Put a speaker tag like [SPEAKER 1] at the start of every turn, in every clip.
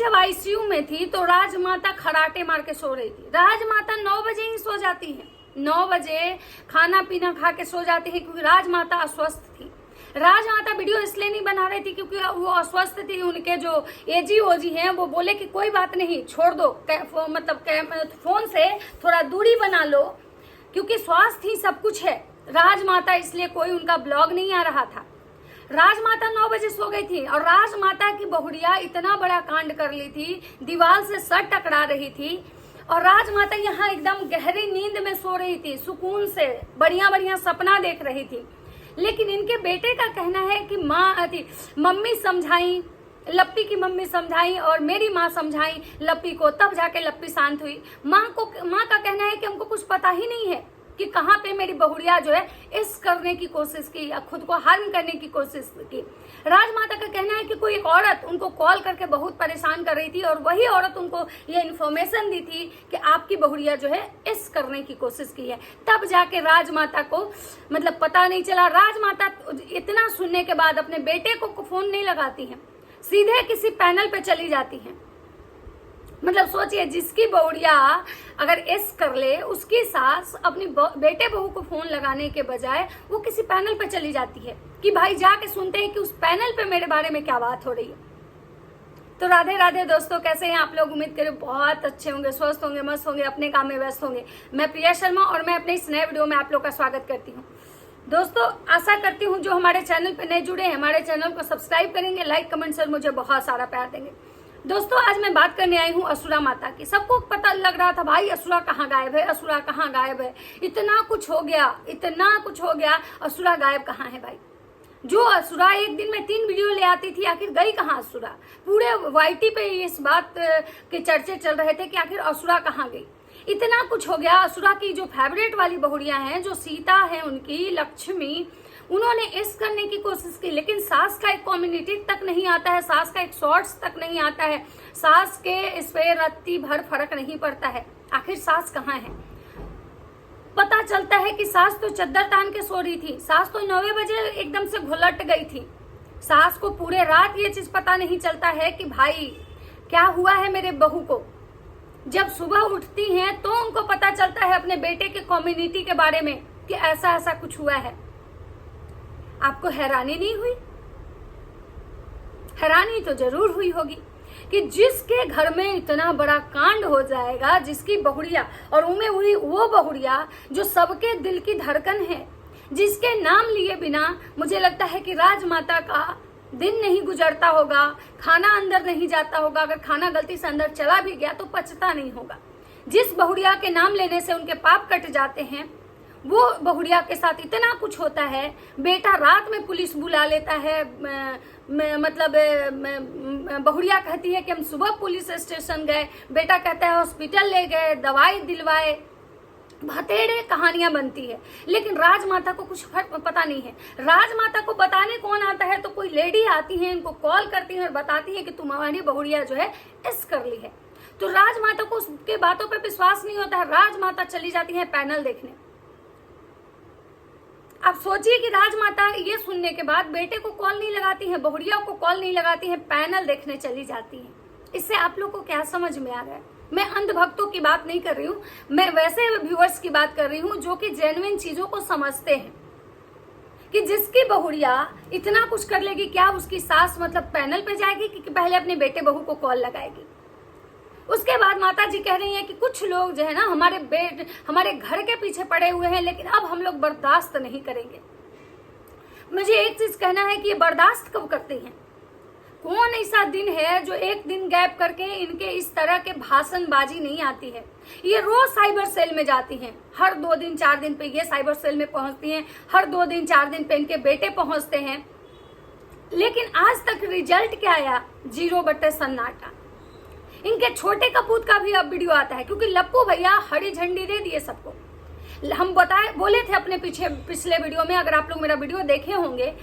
[SPEAKER 1] जब आईसीयू में थी तो राजमाता खराटे मार के सो रही थी। राजमाता 9 बजे ही सो जाती है, 9 बजे खाना पीना खा के सो जाती है, क्योंकि राजमाता अस्वस्थ थी। राजमाता वीडियो इसलिए नहीं बना रही थी क्योंकि वो अस्वस्थ थी। उनके जो एजी ओजी हैं वो बोले कि कोई बात नहीं, छोड़ दो, मतलब फोन से थोड़ा दूरी बना लो, क्योंकि स्वास्थ्य ही सब कुछ है। राजमाता इसलिए कोई उनका ब्लॉग नहीं आ रहा था। राजमाता 9 बजे सो गई थी और राजमाता की बहुड़िया इतना बड़ा कांड कर ली थी, दीवार से सर टकरा रही थी और राजमाता यहाँ एकदम गहरी नींद में सो रही थी, सुकून से बढ़िया बढ़िया सपना देख रही थी। लेकिन इनके बेटे का कहना है कि मम्मी समझाई, लप्पी की मम्मी समझाई और मेरी माँ समझाई लप्पी को, तब जाके लप्पी शांत हुई। माँ का कहना है कि हमको कुछ पता ही नहीं है कि कहाँ पे मेरी बहुड़िया जो है इस करने की कोशिश की या खुद को हार्म करने की कोशिश की। राजमाता का कहना है कि कोई एक औरत उनको कॉल करके बहुत परेशान कर रही थी और वही औरत उनको ये इन्फॉर्मेशन दी थी कि आपकी बहुड़िया जो है इस करने की कोशिश की है। तब जाके राजमाता को मतलब पता नहीं चला। राजमाता इतना सुनने के बाद अपने बेटे को फोन नहीं लगाती है, सीधे किसी पैनल पे चली जाती है। मतलब सोचिए, जिसकी बहुड़िया अगर एस कर ले, उसकी सास अपनी बेटे बहू को फोन लगाने के बजाय वो किसी पैनल पे चली जाती है कि भाई जाके सुनते हैं कि उस पैनल पे मेरे बारे में क्या बात हो रही है। तो राधे राधे दोस्तों, कैसे हैं आप लोग? उम्मीद करें बहुत अच्छे होंगे, स्वस्थ होंगे, मस्त होंगे, अपने काम में व्यस्त होंगे। मैं प्रिया शर्मा और मैं अपने इस नए वीडियो में आप लोग का स्वागत करती हूँ। दोस्तों, आशा करती हूँ जो हमारे चैनल पे नए जुड़े हैं हमारे चैनल को सब्सक्राइब करेंगे, लाइक कमेंट से मुझे बहुत सारा प्यार देंगे। दोस्तों, आज मैं बात करने आई हूँ असुरा माता की। सबको पता लग रहा था भाई असुरा कहाँ गायब है, असुरा कहाँ गायब है, इतना कुछ हो गया, इतना कुछ हो गया, असुरा गायब कहाँ है भाई? जो असुरा एक दिन में 3 वीडियो ले आती थी, आखिर गई कहाँ असुरा? पूरे वाईटी पे इस बात के चर्चे चल रहे थे कि आखिर असुरा कहाँ गई। इतना कुछ हो गया। असुरा की जो फेवरेट वाली बहुड़ियां हैं, जो सीता है उनकी, लक्ष्मी, उन्होंने इस करने की कोशिश की, लेकिन सास का एक कम्युनिटी तक नहीं आता है, सास का एक शॉर्ट्स तक नहीं आता है, सास के इस पे रत्ती भर फर्क नहीं पड़ता है। आखिर सास कहाँ है? पता चलता है कि सास तो चद्दर तान के सो रही थी। सास तो 9 बजे एकदम से घुलट गई थी। सास को पूरे रात ये चीज पता नहीं चलता है कि भाई क्या हुआ है मेरे बहू को। जब सुबह उठती हैं तो उनको पता चलता है अपने बेटे के कम्युनिटी के बारे में कि ऐसा ऐसा कुछ हुआ है। आपको हैरानी नहीं हुई? हैरानी तो जरूर हुई होगी कि जिसके घर में इतना बड़ा कांड हो जाएगा, जिसकी बहुड़िया और उनमें हुई वो बहुड़िया जो सबके दिल की धड़कन है, जिसके नाम लिए बिना मुझे लगता है कि राजमाता का दिन नहीं गुजरता होगा, खाना अंदर नहीं जाता होगा, अगर खाना गलती से अंदर चला भी गया तो पचता नहीं होगा। जिस बहुड़िया के नाम लेने से उनके पाप कट जाते हैं, वो बहुड़िया के साथ इतना कुछ होता है। बेटा रात में पुलिस बुला लेता है, मतलब बहुड़िया कहती है कि हम सुबह पुलिस स्टेशन गए, बेटा कहता है हॉस्पिटल ले गए, दवाई दिलवाए, भतेड़े कहानियां बनती है। लेकिन राजमाता को कुछ पता नहीं है। राजमाता को बताने कौन आता है? तो कोई लेडी आती है, इनको कॉल करती है और बताती है कि तुम्हारी बहुड़िया जो है इस कर ली है। तो राजमाता को उसके बातों पर विश्वास नहीं होता है। राजमाता चली जाती है पैनल देखने। आप सोचिए कि राजमाता ये सुनने के बाद बेटे को कॉल नहीं लगाती है, बहुड़िया को कॉल नहीं लगाती है, पैनल देखने चली जाती है। इससे आप लोग को क्या समझ में आ रहा है? मैं अंधभक्तों की बात नहीं कर रही हूँ, मैं वैसे व्यूअर्स की बात कर रही हूँ जो कि जेन्युइन चीजों को समझते हैं कि जिसकी बहुड़िया इतना कुछ कर लेगी, क्या उसकी सास मतलब पैनल पे जाएगी कि पहले अपने बेटे बहू को कॉल लगाएगी? उसके बाद माता जी कह रही हैं कि कुछ लोग जो है ना हमारे घर के पीछे पड़े हुए हैं, लेकिन अब हम लोग बर्दाश्त नहीं करेंगे। मुझे एक चीज कहना है कि ये बर्दाश्त कब करते हैं? कौन ऐसा दिन है जो एक दिन गैप करके इनके इस तरह के भाषणबाजी नहीं आती है? ये रोज साइबर सेल में जाती हैं, हर 2 दिन 4 दिन पे ये साइबर सेल में पहुंचती हैं, हर 2 दिन 4 दिन पे इनके बेटे पहुंचते हैं, लेकिन आज तक रिजल्ट क्या आया? 0 बटे सन्नाटा। इनके छोटे कपूत का भी अब वीडियो आता है, क्योंकि लप्पू भैया हरी झंडी दे दिए सबको। हम बोले थे अपने पिछले वीडियो में, अगर आप लोग मेरा वीडियो देखे होंगे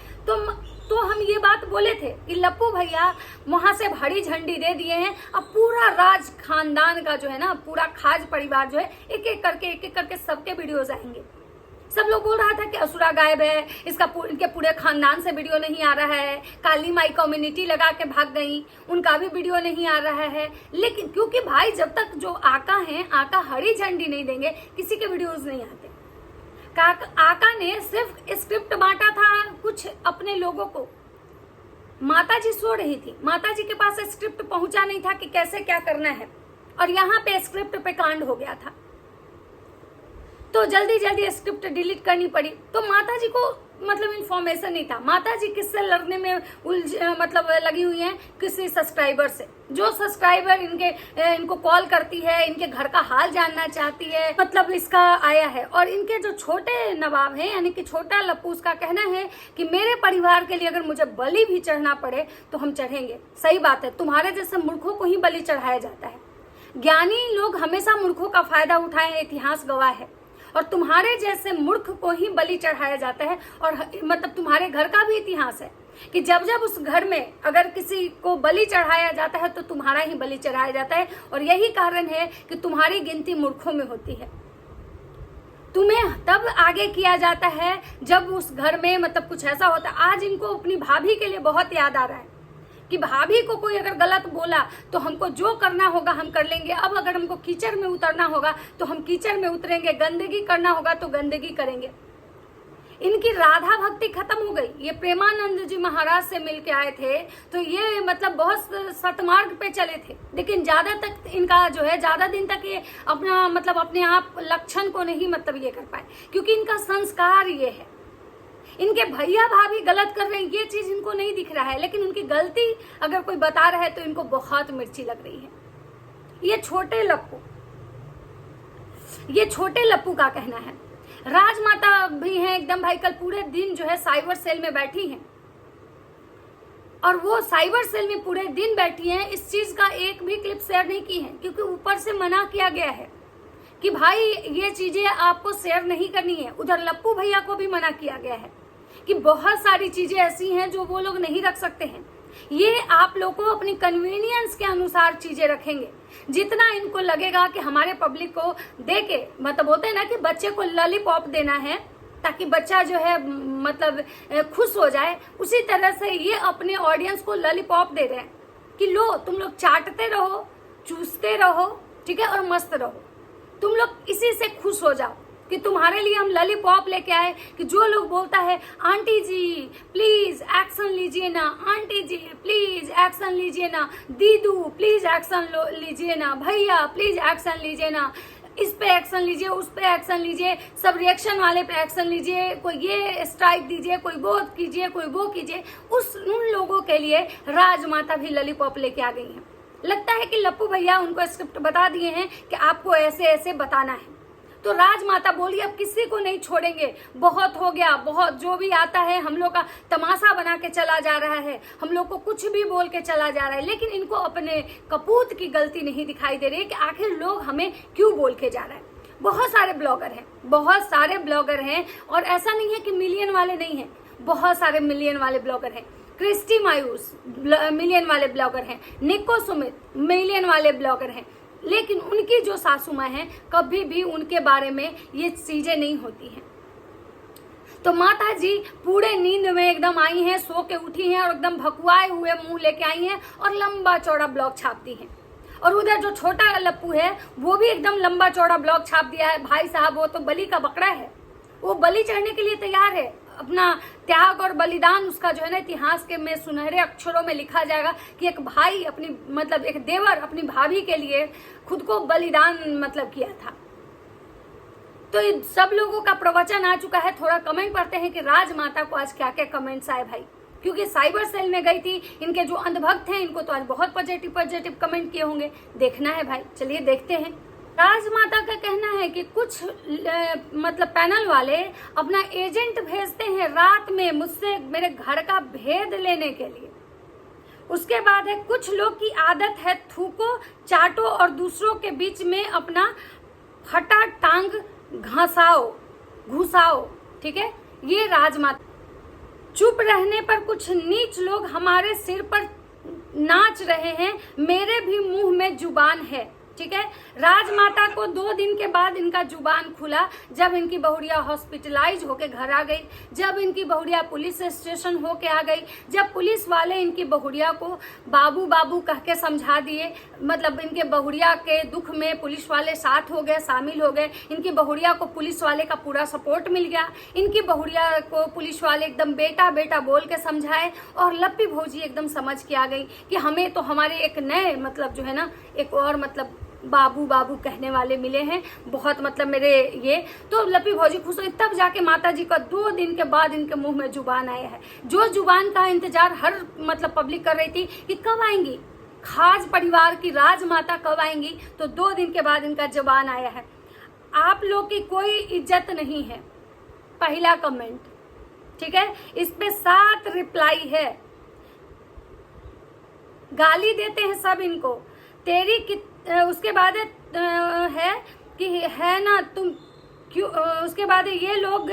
[SPEAKER 1] तो हम ये बात बोले थे कि लप्पू भैया वहां से हरी झंडी दे दिए हैं। अब पूरा राज खानदान का जो है ना, पूरा खाज परिवार जो है एक एक करके सबके वीडियोज आएंगे, सब लोग बोल रहा था कि असुरा गायब है, इनके पूरे खानदान से वीडियो नहीं आ रहा है, काली माई कम्युनिटी लगा के भाग गई, उनका भी वीडियो नहीं आ रहा है। लेकिन क्योंकि भाई जब तक जो आका हैं, आका हरी झंडी नहीं देंगे, किसी के वीडियोज नहीं आते। आका ने सिर्फ स्क्रिप्ट बांटा था कुछ अपने लोगों को। माता जी सो रही थी, माता जी के पास स्क्रिप्ट पहुंचा नहीं था कि कैसे क्या करना है, और यहाँ पे स्क्रिप्ट पे कांड हो गया था, तो जल्दी जल्दी स्क्रिप्ट डिलीट करनी पड़ी। तो माता जी को मतलब इन्फॉर्मेशन नहीं था। माता जी किससे लड़ने में मतलब लगी हुई हैं, किसी सब्सक्राइबर से। जो सब्सक्राइबर इनको कॉल करती है, इनके घर का हाल जानना चाहती है, मतलब इसका आया है। और इनके जो छोटे नवाब हैं, यानी कि छोटा लप्पू, उसका कहना है कि मेरे परिवार के लिए अगर मुझे बलि भी चढ़ना पड़े तो हम चढ़ेंगे। सही बात है, तुम्हारे जैसे मूर्खों को ही बलि चढ़ाया जाता है। ज्ञानी लोग हमेशा मूर्खों का फायदा उठाए, इतिहास गवाह है। और तुम्हारे जैसे मूर्ख को ही बलि चढ़ाया जाता है। और मतलब तुम्हारे घर का भी इतिहास है कि जब जब उस घर में अगर किसी को बलि चढ़ाया जाता है तो तुम्हारा ही बलि चढ़ाया जाता है। और यही कारण है कि तुम्हारी गिनती मूर्खों में होती है। तुम्हें तब आगे किया जाता है जब उस घर में मतलब कुछ ऐसा होता है। आज इनको अपनी भाभी के लिए बहुत याद आ रहा है कि भाभी को कोई अगर गलत बोला तो हमको जो करना होगा हम कर लेंगे। अब अगर हमको कीचड़ में उतरना होगा तो हम कीचड़ में उतरेंगे, गंदगी करना होगा तो गंदगी करेंगे। इनकी राधा भक्ति खत्म हो गई। ये प्रेमानंद जी महाराज से मिलके आए थे तो ये मतलब बहुत सतमार्ग पे चले थे, लेकिन ज्यादा तक इनका जो है ज्यादा दिन तक ये अपना मतलब अपने आप लक्षण को नहीं मतलब ये कर पाए, क्योंकि इनका संस्कार ये है। इनके भैया भाभी गलत कर रहे हैं ये चीज इनको नहीं दिख रहा है, लेकिन उनकी गलती अगर कोई बता रहा है तो इनको बहुत मिर्ची लग रही है। ये छोटे लप्पू का कहना है। राजमाता भी हैं एकदम भाई, कल पूरे दिन जो है साइबर सेल में बैठी हैं, और वो साइबर सेल में पूरे दिन बैठी हैं। इस चीज का एक भी क्लिप शेयर नहीं की है, क्योंकि ऊपर से मना किया गया है कि भाई ये चीजें आपको शेयर नहीं करनी है। उधर लप्पू भैया को भी मना किया गया है कि बहुत सारी चीजें ऐसी हैं जो वो लोग नहीं रख सकते हैं। ये आप लोग को अपनी कन्वीनियंस के अनुसार चीजें रखेंगे। जितना इनको लगेगा कि हमारे पब्लिक को दे के मतलब होते हैं ना कि बच्चे को लॉलीपॉप देना है ताकि बच्चा जो है मतलब खुश हो जाए, उसी तरह से ये अपने ऑडियंस को लॉलीपॉप दे रहे हैं कि लो तुम लोग चाटते रहो, चूसते रहो, ठीक है, और मस्त रहो। तुम लोग इसी से खुश हो जाओ कि तुम्हारे लिए हम लॉलीपॉप लेके आए। कि जो लोग बोलता है आंटी जी प्लीज एक्शन लीजिए ना, आंटी जी प्लीज एक्शन लीजिए ना, दीदू प्लीज एक्शन लीजिए ना, भैया प्लीज एक्शन लीजिए ना, इस पे एक्शन लीजिए, उस पे एक्शन लीजिए, सब रिएक्शन वाले पे एक्शन लीजिए, कोई ये स्ट्राइक दीजिए, कोई वो कीजिए, कोई वो कीजिए। उन लोगों के लिए राजमाता भी लॉलीपॉप लेके आ गई हैं। लगता है कि लप्पू भैया उनको स्क्रिप्ट बता दिए हैं कि आपको ऐसे ऐसे बताना है। तो राजमाता बोली अब किसी को नहीं छोड़ेंगे, बहुत हो गया, बहुत जो भी आता है हम लोग का तमाशा बना के चला जा रहा है, हम लोग को कुछ भी बोल के चला जा रहा है। लेकिन इनको अपने कपूत की गलती नहीं दिखाई दे रही है कि आखिर लोग हमें क्यों बोल के जा रहा है। बहुत सारे ब्लॉगर हैं और ऐसा नहीं है कि मिलियन वाले नहीं हैं, बहुत सारे मिलियन वाले ब्लॉगर हैं। क्रिस्टी मायूस मिलियन वाले ब्लॉगर हैं, निको सुमित मिलियन वाले ब्लॉगर हैं, लेकिन उनकी जो सासू माँ हैं कभी भी उनके बारे में ये चीजें नहीं होती हैं। तो माता जी पूरे नींद में एकदम आई हैं, सो के उठी हैं और एकदम भकुआए हुए मुंह लेके आई हैं और लंबा चौड़ा ब्लॉग छापती हैं। और उधर जो छोटा लप्पू है वो भी एकदम लंबा चौड़ा ब्लॉग छाप दिया है। भाई साहब वो तो बलि का बकरा है, वो बलि चढ़ने के लिए तैयार है। अपना त्याग और बलिदान उसका जो है ना इतिहास के में सुनहरे अक्षरों में लिखा जाएगा कि एक भाई अपनी मतलब एक देवर अपनी भाभी के लिए खुद को बलिदान मतलब किया था। तो सब लोगों का प्रवचन आ चुका है। थोड़ा कमेंट पढ़ते हैं कि राजमाता को आज क्या क्या कमेंट्स आए भाई, क्योंकि साइबर सेल में गई थी। इनके जो अंधभक्त हैं इनको तो आज बहुत पॉजिटिव कमेंट किए होंगे, देखना है भाई। चलिए देखते हैं। राजमाता का कहना है कि कुछ मतलब पैनल वाले अपना एजेंट भेजते हैं रात में मुझसे मेरे घर का भेद लेने के लिए। उसके बाद है कुछ लोग की आदत है थूको, चाटो और दूसरों के बीच में अपना फटा टांग घुसाओ, ठीक है। ये राजमाता। चुप रहने पर कुछ नीच लोग हमारे सिर पर नाच रहे हैं, मेरे भी मुंह में जुबान है। ठीक है। राजमाता को 2 दिन के बाद इनका जुबान खुला, जब इनकी बहुरिया हॉस्पिटलाइज होके घर आ गई, जब इनकी बहुरिया पुलिस स्टेशन होके आ गई, जब पुलिस वाले इनकी बहुरिया को बाबू बाबू कह के समझा दिए, मतलब इनके बहुरिया के दुख में पुलिस वाले साथ हो गए, शामिल हो गए, इनकी बहुरिया को पुलिस वाले का पूरा सपोर्ट मिल गया, इनकी बहुरिया को पुलिस वाले एकदम बेटा बेटा बोल के समझाए, और लप्पी भौजी एकदम समझ के आ गई कि हमें तो हमारे एक नए मतलब जो है ना, एक और मतलब बाबू बाबू कहने वाले मिले हैं, बहुत मतलब मेरे ये, तो लप्पी भौजी खुश हुई। तब जाके माता जी का 2 दिन के बाद इनके मुंह में जुबान आया है, जो जुबान का इंतजार हर मतलब पब्लिक कर रही थी कि कब आएंगी, खास परिवार की राजमाता कब आएंगी, तो 2 दिन के बाद इनका जुबान आया है। आप लोग की कोई इज्जत नहीं है, पहला कमेंट, ठीक है। इस पे 7 रिप्लाई है, गाली देते हैं सब इनको, तेरी उसके बाद है कि है ना तुम क्यों, उसके बाद ये लोग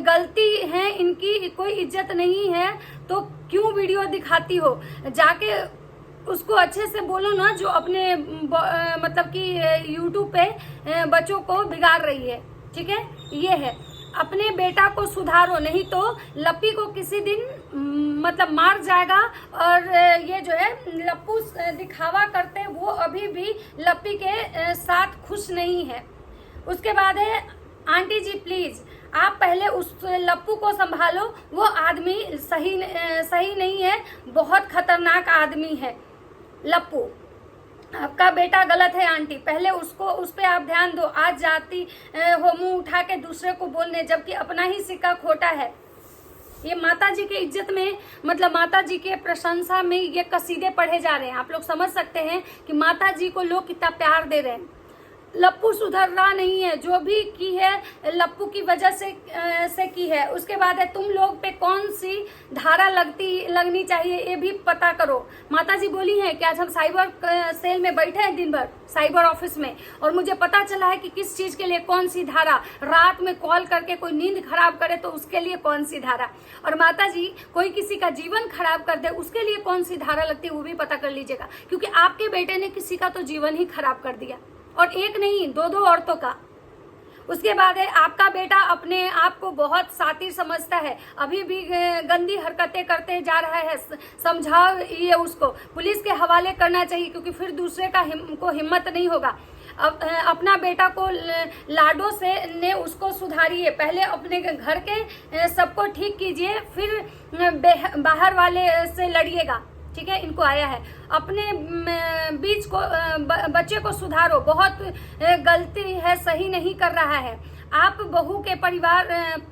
[SPEAKER 1] गलती है इनकी, कोई इज्जत नहीं है तो क्यों वीडियो दिखाती हो, जाके उसको अच्छे से बोलो ना, जो अपने मतलब कि यूट्यूब पे बच्चों को बिगाड़ रही है, ठीक है। ये है, अपने बेटा को सुधारो, नहीं तो लप्पी को किसी दिन मतलब मार जाएगा। और ये जो है लप्पू दिखावा करते, वो अभी भी लप्पी के साथ खुश नहीं है। उसके बाद है, आंटी जी प्लीज आप पहले उस लप्पू को संभालो, वो आदमी सही नहीं है, बहुत खतरनाक आदमी है लप्पू, आपका बेटा गलत है आंटी, पहले उस पे आप ध्यान दो। आज जाती हो मुंह उठा के दूसरे को बोलने, जबकि अपना ही सिक्का खोटा है। ये माता जी के इज्जत में, मतलब माता जी के प्रशंसा में ये कसीदे पढ़े जा रहे हैं। आप लोग समझ सकते हैं कि माता जी को लोग कितना प्यार दे रहे हैं। लप्पू सुधर रहा नहीं है, जो भी की है लप्पू की वजह से की है। उसके बाद है, तुम लोग पे कौन सी धारा लगनी चाहिए ये भी पता करो। माता जी बोली है कि आज हम साइबर सेल में बैठे हैं दिन भर, साइबर ऑफिस में, और मुझे पता चला है कि किस चीज के लिए कौन सी धारा, रात में कॉल करके कोई नींद खराब करे तो उसके लिए कौन सी धारा, और माता जी कोई किसी का जीवन खराब कर दे उसके लिए कौन सी धारा लगती है वो भी पता कर लीजिएगा, क्योंकि आपके बेटे ने किसी का तो जीवन ही खराब कर दिया, और एक नहीं 2 औरतों का। उसके बाद है, आपका बेटा अपने आप को बहुत सातिर समझता है, अभी भी गंदी हरकतें करते जा रहा है, समझाओ ये उसको, पुलिस के हवाले करना चाहिए, क्योंकि फिर दूसरे को हिम्मत नहीं होगा। अपना बेटा को लाडो से ने उसको सुधारिए, पहले अपने घर के सबको ठीक कीजिए, फिर बाहर वाले से लड़िएगा, ठीक है। इनको आया है, अपने बीच को बच्चे को सुधारो, बहुत गलती है, सही नहीं कर रहा है। आप बहू के परिवार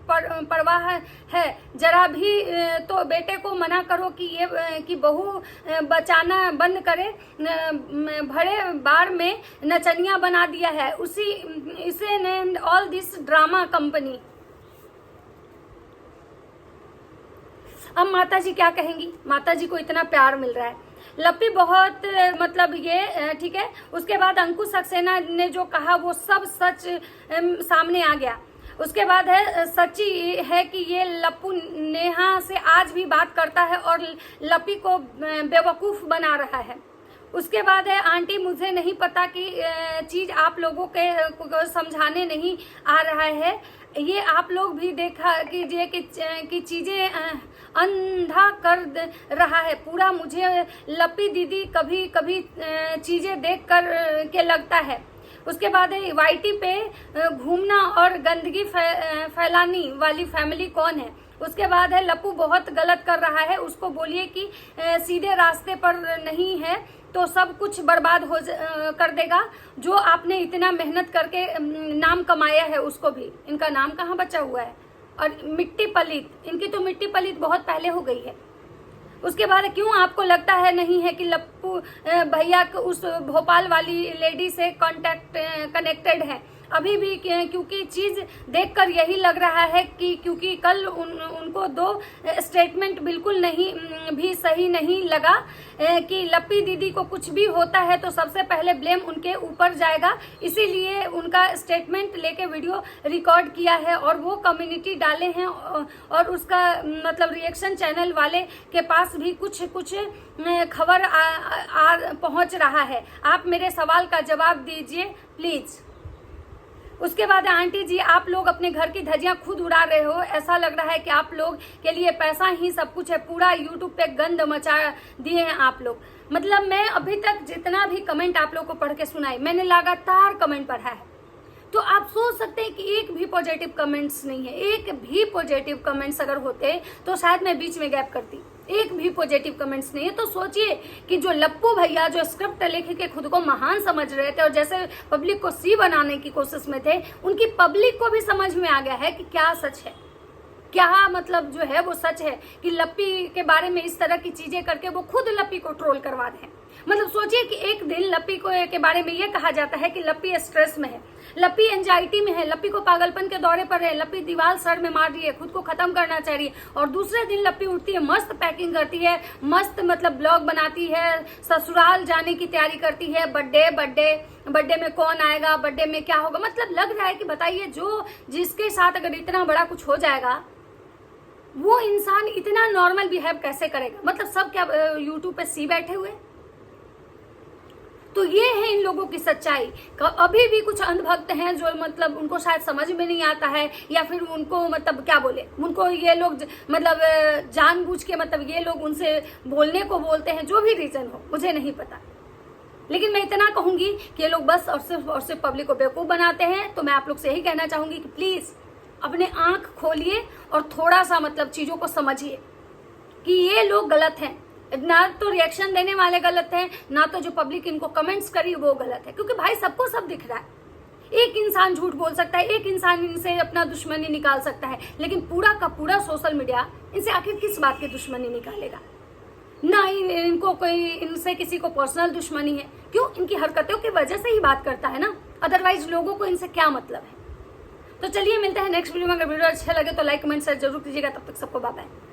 [SPEAKER 1] परवाह है, जरा भी तो बेटे को मना करो कि बहू बचाना बंद करे, भरे बार में नचनिया बना दिया है इसे ने ऑल दिस ड्रामा कंपनी। अब माता जी क्या कहेंगी, माता जी को इतना प्यार मिल रहा है, लप्पी बहुत मतलब ये, ठीक है। उसके बाद अंकुश सक्सेना ने जो कहा वो सब सच सामने आ गया। उसके बाद है, सच्ची है कि ये लप्पू नेहा से आज भी बात करता है और लप्पी को बेवकूफ बना रहा है। उसके बाद है, आंटी मुझे नहीं पता कि चीज आप लोगों के समझाने नहीं आ रहा है, ये आप लोग भी देखा कीजिए कि चीजें अंधा कर रहा है पूरा। मुझे लप्पी दीदी कभी कभी चीजें देख कर के लगता है। उसके बाद है, वाईटी पे घूमना और गंदगी फैलाने वाली फैमिली कौन है। उसके बाद है, लप्पू बहुत गलत कर रहा है, उसको बोलिए कि सीधे रास्ते पर नहीं है तो सब कुछ बर्बाद कर देगा। जो आपने इतना मेहनत करके नाम कमाया है उसको भी, इनका नाम कहाँ बचा हुआ है। और मिट्टी पलीत, इनकी तो मिट्टी पलीत बहुत पहले हो गई है। उसके बाद क्यों आपको लगता है नहीं है कि लप्पू भैया उस भोपाल वाली लेडी से कनेक्टेड है। अभी भी क्योंकि चीज देखकर यही लग रहा है कि क्योंकि कल उनको 2 स्टेटमेंट बिल्कुल नहीं भी सही नहीं लगा कि लप्पी दीदी को कुछ भी होता है तो सबसे पहले ब्लेम उनके ऊपर जाएगा, इसीलिए उनका स्टेटमेंट लेके वीडियो रिकॉर्ड किया है और वो कम्युनिटी डाले हैं और उसका मतलब रिएक्शन चैनल वाले के पास भी कुछ खबर पहुंच रहा है। आप मेरे सवाल का जवाब दीजिए प्लीज। उसके बाद आंटी जी, आप लोग अपने घर की धज्जियां खुद उड़ा रहे हो, ऐसा लग रहा है कि आप लोग के लिए पैसा ही सब कुछ है, पूरा यूट्यूब पे गंद मचा दिए हैं आप लोग। मतलब मैं अभी तक जितना भी कमेंट आप लोग को पढ़ के सुनाई, मैंने लगातार कमेंट पढ़ा है, तो आप सोच सकते हैं कि एक भी पॉजिटिव कमेंट्स नहीं है। एक भी पॉजिटिव कमेंट्स अगर होते तो शायद मैं बीच में गैप करती। एक भी पॉजिटिव कमेंट्स नहीं है। तो सोचिए कि जो लप्पू भैया जो स्क्रिप्ट लिख के खुद को महान समझ रहे थे और जैसे पब्लिक को सी बनाने की कोशिश में थे, उनकी पब्लिक को भी समझ में आ गया है कि क्या सच है, क्या मतलब जो है वो सच है कि लप्पी के बारे में इस तरह की चीजें करके वो खुद लप्पी को ट्रोल करवा रहे हैं। मतलब सोचिए कि एक दिन लप्पी को के बारे में ये कहा जाता है कि लप्पी स्ट्रेस में है, लप्पी एंजाइटी में है, लप्पी को पागलपन के दौरे पर है, लप्पी दीवार सर में मार रही है, खुद को खत्म करना चाह रही है, और दूसरे दिन लप्पी उठती है, मस्त पैकिंग करती है, मस्त मतलब ब्लॉग बनाती है, ससुराल जाने की तैयारी करती है, बर्थडे में कौन आएगा, बर्थडे में क्या होगा। मतलब लग रहा है कि बताइए जो जिसके साथ अगर इतना बड़ा कुछ हो जाएगा वो इंसान इतना नॉर्मल बिहेव कैसे करेगा। मतलब सब क्या यूट्यूब पे सी बैठे हुए। तो ये है इन लोगों की सच्चाई। अभी भी कुछ अंधभक्त हैं जो मतलब उनको शायद समझ में नहीं आता है, या फिर उनको मतलब क्या बोले, उनको ये लोग मतलब जानबूझ के मतलब ये लोग उनसे बोलने को बोलते हैं, जो भी रीजन हो मुझे नहीं पता। लेकिन मैं इतना कहूंगी कि ये लोग बस और सिर्फ पब्लिक को बेवकूफ बनाते हैं। तो मैं आप लोग से यही कहना चाहूंगी कि प्लीज अपने आंख खोलिए और थोड़ा सा मतलब चीजों को समझिए कि ये लोग गलत हैं। ना तो रिएक्शन देने वाले गलत हैं, ना तो जो पब्लिक इनको कमेंट्स करी वो गलत है, क्योंकि भाई सबको सब दिख रहा है। एक इंसान झूठ बोल सकता है, एक इंसान इनसे अपना दुश्मनी निकाल सकता है, लेकिन पूरा का पूरा सोशल मीडिया इनसे आखिर किस बात की दुश्मनी निकालेगा। ना इनको कोई इनसे किसी को पर्सनल दुश्मनी है, क्यों? इनकी हरकतों की वजह से ही बात करता है ना, अदरवाइज लोगों को इनसे क्या मतलब है। तो चलिए मिलते हैं नेक्स्ट वीडियो में। अगर वीडियो अच्छा लगे तो लाइक कमेंट शेयर जरूर कीजिएगा। तब तक सबको बाय बाय।